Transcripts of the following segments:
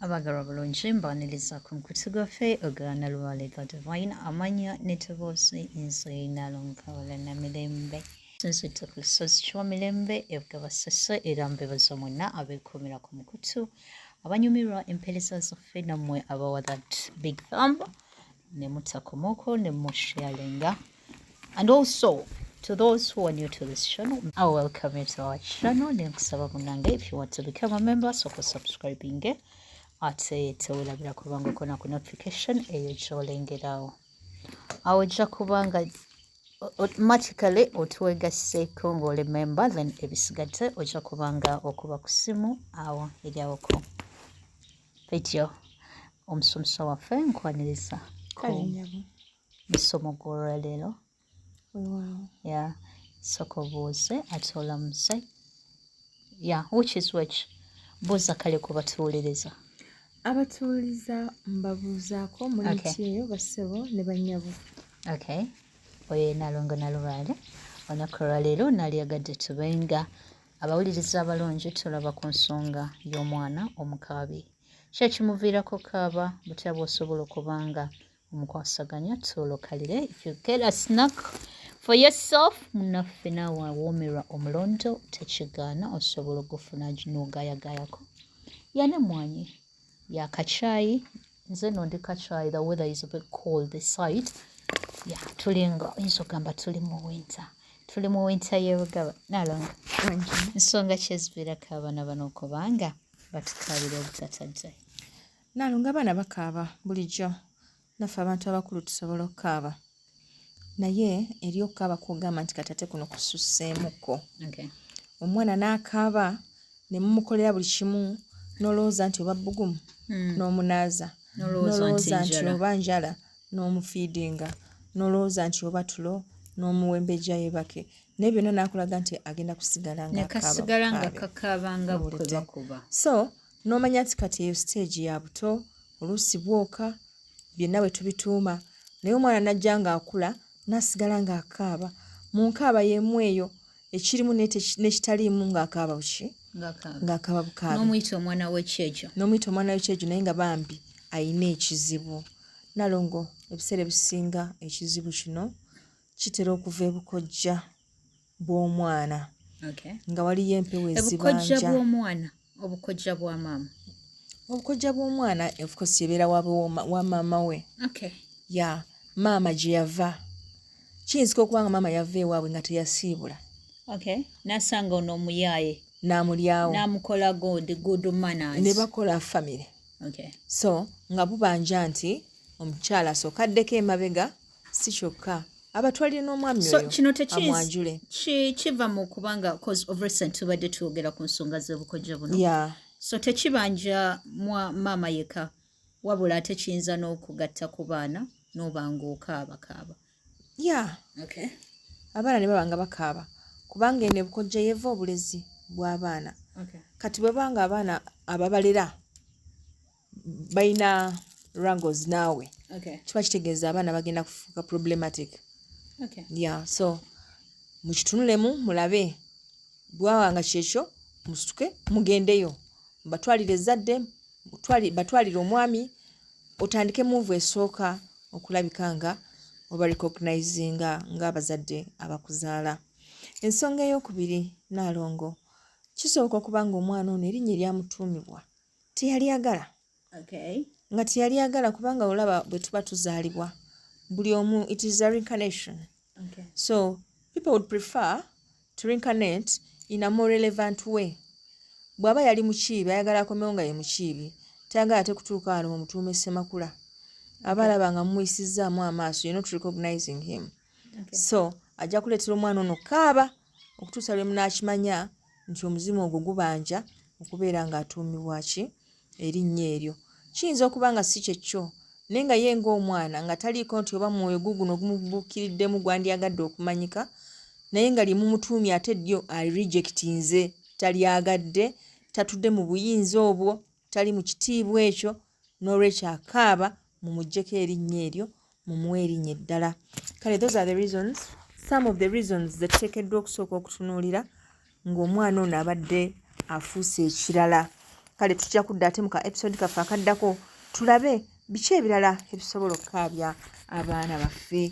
Abagala bulungi mbaaniriza ku mukutu gwaffe ogwana Luwaleka Divine amanya ne ddoboozi nze Nalonga Namirembe nzite ku lusozi Kiwamirembe evuga bassese era mbebaza mwenna abeekuumira ku mukutu abanyumirwa empeereza zaffe nammwe abawa that big thumb ne mutakomooko ne musharinga and also to those who are new to this channel, I welcome you to our channel. If you want to become a member, so for subscribing ate tewulabira kubanga kona ku notification eyo kyolengerawo awo ojja kubanga automatically otwegasseko ng'oli member then ebisigadde ojja kubanga okuba ku simu awo eryawoko bityo omusomesa waffe nkwaniriza musomo gw'olwaleero yeah soko buuze ate olamuse yeah which buuza kale ku batuwuliriza abatuuliza mbabuuzaako muli kyeyo bassebo ne bannyabo. Okay, oyo Nalongo Nalubaale olunaku lwaleero naalyagadde tubenga abawuliriza abalungi tulaba ku nsonga y'omwana omukaabi ki ekimuviirako kaaba butya bw'osobola okubanga omukwasaganya tulokalire if you get a snack for yourself munnaffe naawe awoomerwa omulondo tekigaana osobola okufuna n'ogayagayako yane mwanyi ya kachai nze no ndi kachai the weather is a bit cold this side yeah tulinga insogamba tuli mu winter yeruga Nalonga nsonga kyezibirako abaana bano okubanga batukaabira obutatadde. Nalonga abaana bakaaba bulijjo naffe abantu abakulu tusobola okukaaba naye eri okukaaba kugamba nti katate kuno kususseemuko omwana n'akaaba ne mumukolera buli kimu nolowooza nti oba bbugumu n'omunaaza nolowooza nti oba njala n'omufiidinga nolowooza nti oba tulo n'omuwembejja yebake naye byonna n'akulaga nti agenda kusigala ng'akaabanga bwebakuba so n'omanya nti kati eyo stage ya buto oluusi bwoka byonna bwe tubituuma naye omwana najja ng'akula n'asigala ng'akaaba mu nkaaba y'emu eyo ekirimu n'ekitaliimu ng'akaaba buki ng'akaaba bukaabi n'omuyita omwana w'ekyejo naye nga bambi ayina ekizibu. Nalongo ebiseera ebisinga ekizibu kino kitera okuva ebukojja bw'omwana nga waliyo empewo ezibanja obukojja bwa maama obukojja bw'omwana of course ebeera wa maama we ya maama gye yava kiyinzika okuba nga maama yava ewaabwe nga teyasiibula n'asanga ono omuyaaye n'amulyawo n'amukola good manners ne bakola family so nga bubanja nti omukyala asooka addeko emabega si kyokka abatwalire n'omwami oyo amwanjule kiva mu kubanga cause of recent tubadde twogera ku nsonga z'obukojja buno so tekibanja maama yeka wabula ate kiyinza n'okugatta ku baana n'obanga okaabakaaba abaana ne babanga bakaaba kubanga eno ebukojja yeva obulezi bw'abaana kati bwe banga abaana ababalera balina wrangles naawe kiba kitegeeza abaana bagenda kufuuka problematic so mukitunulemu mulabe bwawanga kyekyo musituke mugendeyo batwalire ezzadde batwalire omwami otandike move esooka okulabika nga oba recognizinga ng'abazadde abakuzaala. Ensonga ey'okubiri Nalongo kisoboka okubanga omwana ono erinnya eryamutuumibwa teyalyagala nga teyalyagala kubanga olaba bwe tuba tuzaalibwa buli omu it is a reincarnation so people would prefer to reincarnate in a more relevant way. Bw'aba yali mukiibi ayagala akomewo nga ye mukiibi tayagala ate kutuuka wano mumutuume Ssemakula aba alaba nga mumuyisizaamu amaaso you're not recognizing him so ajja kuleetera omwana ono kaaba okutuusa lwe munaakimanya nti omuzimu ogwo gubanja okubeera ng'atuumibwa ki erinnya eryo. Kiyinza okuba nga si kyekyo naye nga ye ng'omwana nga taliiko nti oba mwoyo guguno gumubuukiriddemu gwandyagadde okumanyika naye nga lyemumutuumye ate ddyo alirejectinze talyagadde tatudde mu buyinza obwo tali mu kitiibwa ekyo n'olwekyo akaaba mumuggyeko erinnya eryo mumuwe erinnya eddala. Kale those are the reasons some of the reasons zetuteekeddwa okusooka okutunuulira ng'omwana ono abadde afuuse ekirala kale tujja kudda ate mu ka episode kaffe akaddako tulabe biki ebirala ebisobola okukaabya abaana baffe.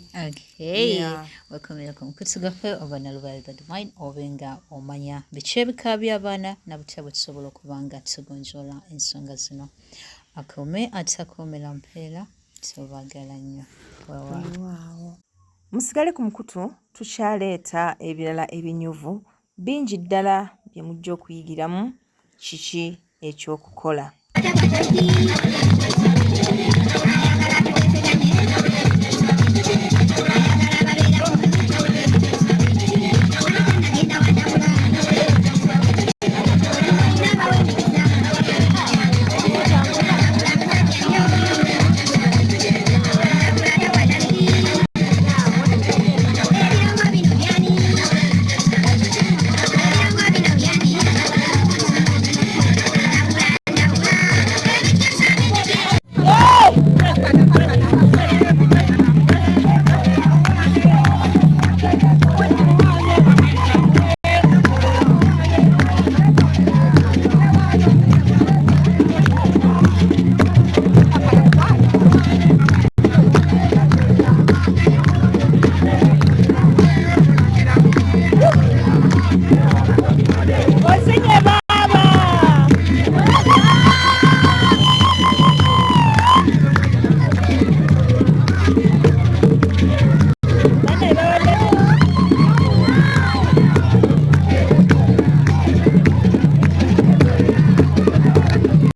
Wekomera ku mukutu gwaffe oba Nalubaale the Divine obenga omanya biki ebikaabya abaana na butya bwe tusobola okuba nga tugonjoola ensonga zino. Akuume atakuumira mpeera tubagala nnyo. Waawo. Musigale ku mukutu tukyaleeta ebirala ebinyuvu bingi ddala bye mujja okuyigiramu kiki eky'okukola.